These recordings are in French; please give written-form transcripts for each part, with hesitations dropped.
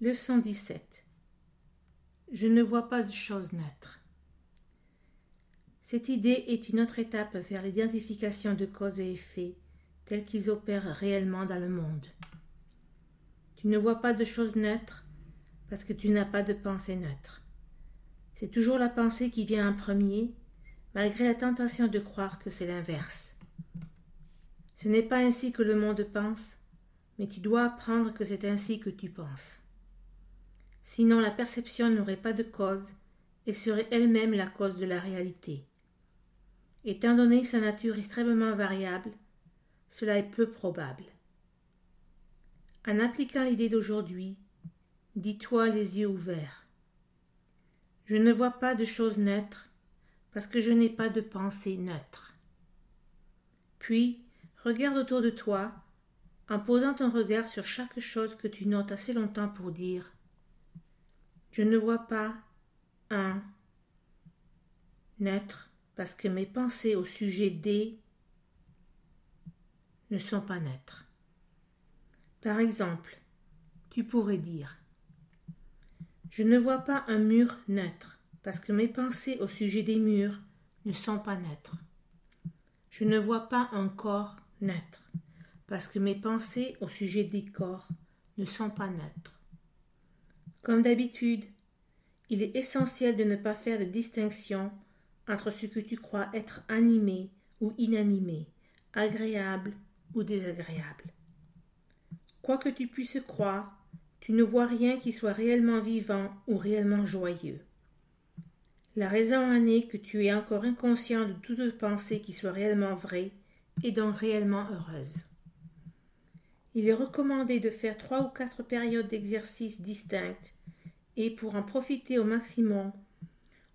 Leçon 17. Je ne vois pas de choses naître. Cette idée est une autre étape vers l'identification de cause et effet tels qu'ils opèrent réellement dans le monde. Tu ne vois pas de choses naître parce que tu n'as pas de pensée neutre. C'est toujours la pensée qui vient en premier, malgré la tentation de croire que c'est l'inverse. Ce n'est pas ainsi que le monde pense, mais tu dois apprendre que c'est ainsi que tu penses. Sinon la perception n'aurait pas de cause et serait elle-même la cause de la réalité. Étant donné sa nature extrêmement variable, cela est peu probable. En appliquant l'idée d'aujourd'hui, dis-toi les yeux ouverts. Je ne vois pas de choses neutres parce que je n'ai pas de pensée neutre. Puis, regarde autour de toi en posant ton regard sur chaque chose que tu notes assez longtemps pour dire « Je ne vois pas un neutre parce que mes pensées au sujet des ne sont pas neutres. » Par exemple, tu pourrais dire « Je ne vois pas un mur neutre parce que mes pensées au sujet des murs ne sont pas neutres. » Je ne vois pas un corps neutre parce que mes pensées au sujet des corps ne sont pas neutres. Comme d'habitude, il est essentiel de ne pas faire de distinction entre ce que tu crois être animé ou inanimé, agréable ou désagréable. Quoi que tu puisses croire, tu ne vois rien qui soit réellement vivant ou réellement joyeux. La raison en est que tu es encore inconscient de toute pensée qui soit réellement vraie et donc réellement heureuse. Il est recommandé de faire 3 ou 4 périodes d'exercice distinctes et pour en profiter au maximum,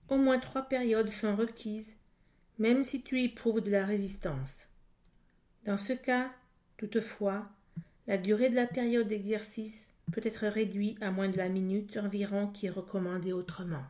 au moins 3 périodes sont requises, même si tu éprouves de la résistance. Dans ce cas, toutefois, la durée de la période d'exercice peut être réduite à moins de la minute environ qui est recommandée autrement.